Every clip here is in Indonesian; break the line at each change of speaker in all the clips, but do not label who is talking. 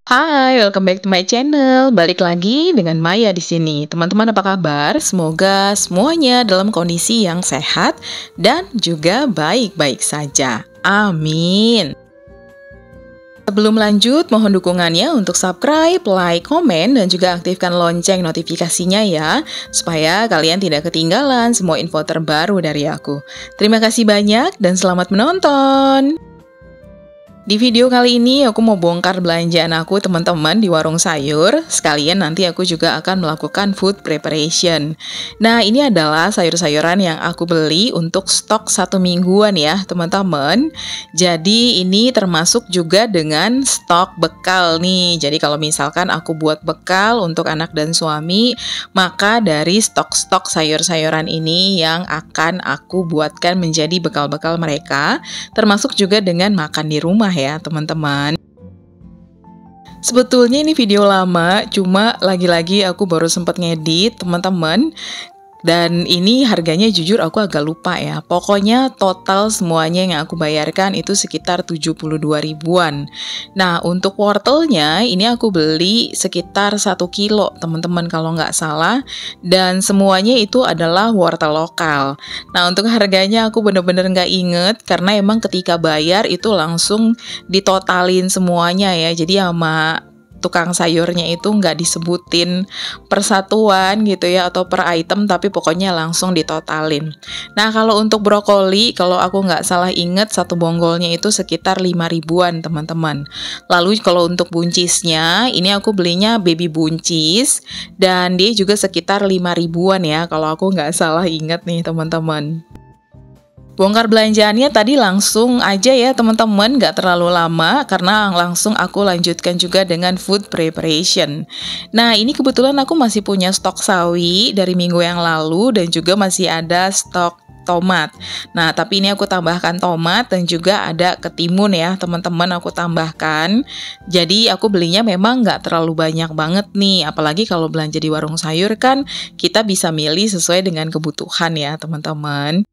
Hai, welcome back to my channel. Balik lagi dengan Maya di sini. Teman-teman apa kabar? Semoga semuanya dalam kondisi yang sehat dan juga baik-baik saja. Amin. Sebelum lanjut, mohon dukungannya untuk subscribe, like, komen, dan juga aktifkan lonceng notifikasinya ya, supaya kalian tidak ketinggalan semua info terbaru dari aku. Terima kasih banyak dan selamat menonton! Di video kali ini aku mau bongkar belanjaan aku teman-teman di warung sayur. Sekalian nanti aku juga akan melakukan food preparation. Nah, ini adalah sayur-sayuran yang aku beli untuk stok 1 mingguan ya teman-teman. Jadi ini termasuk juga dengan stok bekal nih. Jadi kalau misalkan aku buat bekal untuk anak dan suami, maka dari stok-stok sayur-sayuran ini yang akan aku buatkan menjadi bekal-bekal mereka, termasuk juga dengan makan di rumah ya teman-teman. Sebetulnya ini video lama, cuma lagi-lagi aku baru sempat ngedit teman-teman. Dan ini harganya jujur aku agak lupa ya. Pokoknya total semuanya yang aku bayarkan itu sekitar 72 ribuan. Nah, untuk wortelnya ini aku beli sekitar 1 kilo teman-teman kalau nggak salah. Dan semuanya itu adalah wortel lokal. Nah, untuk harganya aku bener-bener nggak inget karena emang ketika bayar itu langsung ditotalin semuanya ya. Jadi sama tukang sayurnya itu nggak disebutin persatuan gitu ya atau per item, tapi pokoknya langsung ditotalin. Nah, kalau untuk brokoli, kalau aku nggak salah inget satu bonggolnya itu sekitar 5 ribuan teman-teman. Lalu kalau untuk buncisnya, ini aku belinya baby buncis dan dia juga sekitar 5 ribuan ya kalau aku nggak salah inget nih teman-teman. Bongkar belanjaannya tadi langsung aja ya teman-teman, gak terlalu lama karena langsung aku lanjutkan juga dengan food preparation. Nah, ini kebetulan aku masih punya stok sawi dari minggu yang lalu dan juga masih ada stok tomat. Nah, tapi ini aku tambahkan tomat dan juga ada ketimun ya teman-teman, aku tambahkan. Jadi aku belinya memang gak terlalu banyak banget nih, apalagi kalau belanja di warung sayur kan kita bisa milih sesuai dengan kebutuhan ya teman-teman.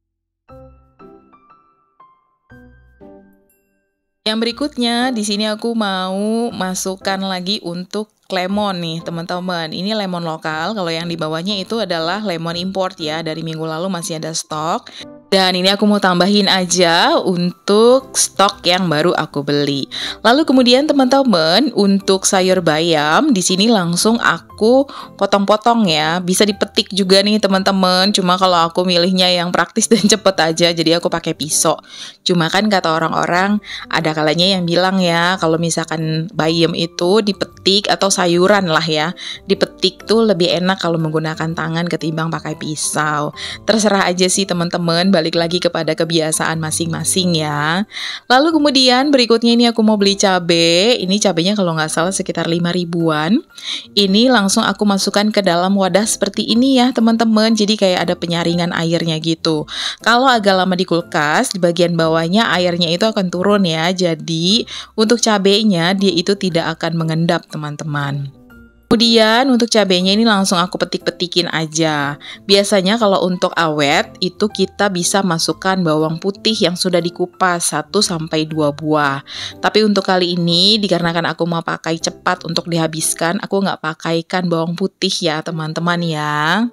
Yang berikutnya, di sini aku mau masukkan lagi untuk lemon nih teman-teman. Ini lemon lokal, kalau yang di bawahnya itu adalah lemon import ya, dari minggu lalu masih ada stok. Dan ini aku mau tambahin aja untuk stok yang baru aku beli. Lalu kemudian teman-teman, untuk sayur bayam di sini langsung aku potong-potong ya. Bisa dipetik juga nih teman-teman. Cuma kalau aku milihnya yang praktis dan cepet aja, jadi aku pakai pisau. Cuma kan kata orang-orang ada kalanya yang bilang ya, kalau misalkan bayam itu dipetik atau sayuran lah ya, dipetik tuh lebih enak kalau menggunakan tangan ketimbang pakai pisau. Terserah aja sih teman-teman, balik lagi kepada kebiasaan masing-masing ya. Lalu kemudian berikutnya ini aku mau beli cabai. Ini cabainya kalau nggak salah sekitar 5 ribuan. Ini langsung aku masukkan ke dalam wadah seperti ini ya teman-teman. Jadi kayak ada penyaringan airnya gitu. Kalau agak lama di kulkas, di bagian bawahnya airnya itu akan turun ya. Jadi untuk cabainya dia itu tidak akan mengendap teman-teman. Kemudian untuk cabenya ini langsung aku petik-petikin aja. Biasanya kalau untuk awet itu kita bisa masukkan bawang putih yang sudah dikupas 1-2 buah. Tapi untuk kali ini dikarenakan aku mau pakai cepat untuk dihabiskan, aku nggak pakaikan bawang putih ya teman-teman ya.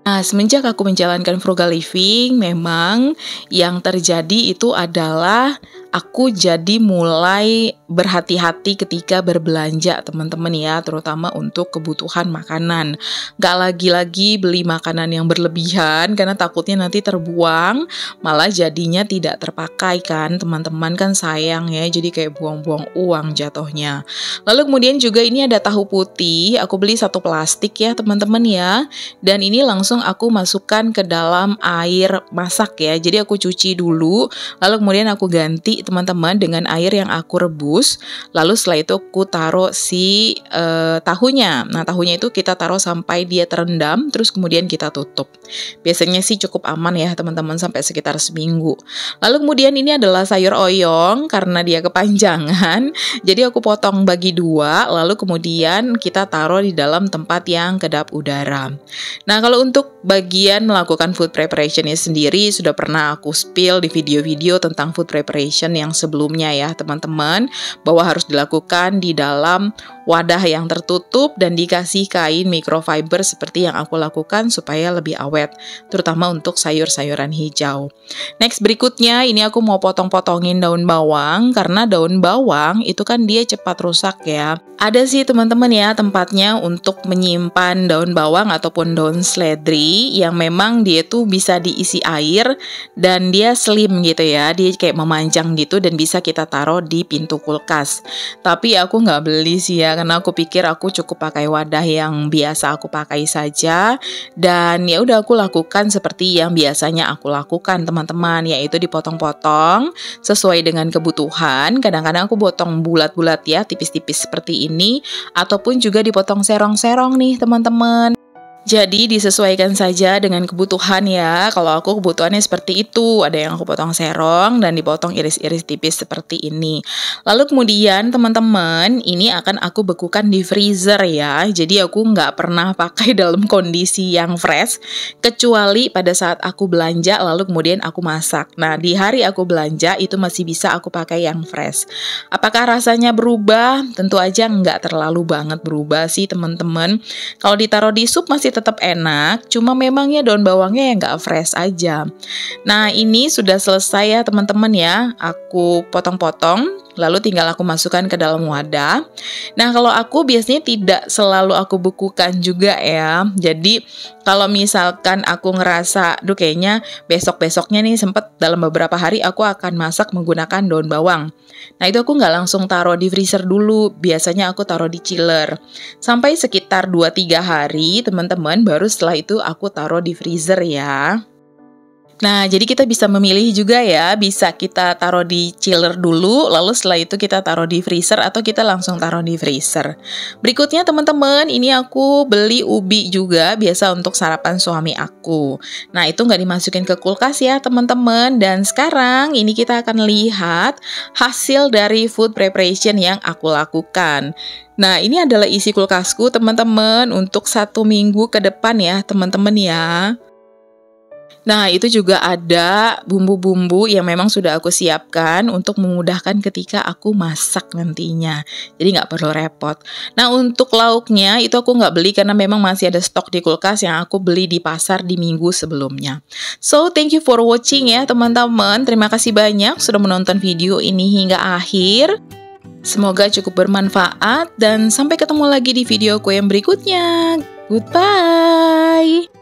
Nah, semenjak aku menjalankan frugal living, memang yang terjadi itu adalah aku jadi mulai berhati-hati ketika berbelanja teman-teman ya, terutama untuk kebutuhan makanan. Gak lagi-lagi beli makanan yang berlebihan karena takutnya nanti terbuang, malah jadinya tidak terpakai kan teman-teman, kan sayang ya, jadi kayak buang-buang uang jatuhnya. Lalu kemudian juga ini ada tahu putih, aku beli 1 plastik ya teman-teman ya, dan ini langsung aku masukkan ke dalam air masak ya. Jadi aku cuci dulu, lalu kemudian aku ganti teman-teman dengan air yang aku rebus. Lalu setelah itu aku taruh si tahunya. Nah, tahunya itu kita taruh sampai dia terendam, terus kemudian kita tutup. Biasanya sih cukup aman ya teman-teman, sampai sekitar seminggu. Lalu kemudian ini adalah sayur oyong, karena dia kepanjangan, jadi aku potong bagi 2, lalu kemudian kita taruh di dalam tempat yang kedap udara. Nah, kalau untuk bagian melakukan food preparationnya sendiri sudah pernah aku spill di video-video tentang food preparation treatment yang sebelumnya ya teman-teman, bahwa harus dilakukan di dalam wadah yang tertutup dan dikasih kain microfiber seperti yang aku lakukan supaya lebih awet, terutama untuk sayur-sayuran hijau. Next, berikutnya ini aku mau potong-potongin daun bawang, karena daun bawang itu kan dia cepat rusak ya. Ada sih teman-teman ya tempatnya untuk menyimpan daun bawang ataupun daun seledri yang memang dia tuh bisa diisi air dan dia slim gitu ya, dia kayak memanjang gitu dan bisa kita taruh di pintu kulkas. Tapi aku nggak beli sih ya, karena aku pikir aku cukup pakai wadah yang biasa aku pakai saja, dan ya udah aku lakukan seperti yang biasanya aku lakukan teman-teman, yaitu dipotong-potong sesuai dengan kebutuhan. Kadang-kadang aku potong bulat-bulat ya, tipis-tipis seperti ini, ataupun juga dipotong serong-serong nih teman-teman. Jadi disesuaikan saja dengan kebutuhan ya. Kalau aku kebutuhannya seperti itu, ada yang aku potong serong dan dipotong iris-iris tipis seperti ini. Lalu kemudian teman-teman, ini akan aku bekukan di freezer ya. Jadi aku nggak pernah pakai dalam kondisi yang fresh, kecuali pada saat aku belanja lalu kemudian aku masak. Nah, di hari aku belanja itu masih bisa aku pakai yang fresh. Apakah rasanya berubah? Tentu aja nggak terlalu banget berubah sih teman-teman. Kalau ditaruh di sup masih tetap enak, cuma memangnya daun bawangnya yang nggak fresh aja. Nah, ini sudah selesai ya teman-teman ya. Aku potong-potong, lalu tinggal aku masukkan ke dalam wadah. Nah, kalau aku biasanya tidak selalu aku bekukan juga ya. Jadi, kalau misalkan aku ngerasa, duh kayaknya besok-besoknya nih sempet dalam beberapa hari aku akan masak menggunakan daun bawang. Nah, itu aku nggak langsung taruh di freezer dulu. Biasanya aku taruh di chiller. Sampai sekitar 2-3 hari, teman-teman, baru setelah itu aku taruh di freezer ya. Nah, jadi kita bisa memilih juga ya, bisa kita taruh di chiller dulu, lalu setelah itu kita taruh di freezer atau kita langsung taruh di freezer. Berikutnya teman-teman, ini aku beli ubi juga, biasa untuk sarapan suami aku. Nah, itu nggak dimasukin ke kulkas ya teman-teman, dan sekarang ini kita akan lihat hasil dari food preparation yang aku lakukan. Nah, ini adalah isi kulkasku teman-teman untuk 1 minggu ke depan ya teman-teman ya. Nah, itu juga ada bumbu-bumbu yang memang sudah aku siapkan untuk memudahkan ketika aku masak nantinya. Jadi nggak perlu repot. Nah, untuk lauknya itu aku nggak beli karena memang masih ada stok di kulkas yang aku beli di pasar di minggu sebelumnya. So, thank you for watching ya teman-teman. Terima kasih banyak sudah menonton video ini hingga akhir. Semoga cukup bermanfaat dan sampai ketemu lagi di videoku yang berikutnya. Goodbye!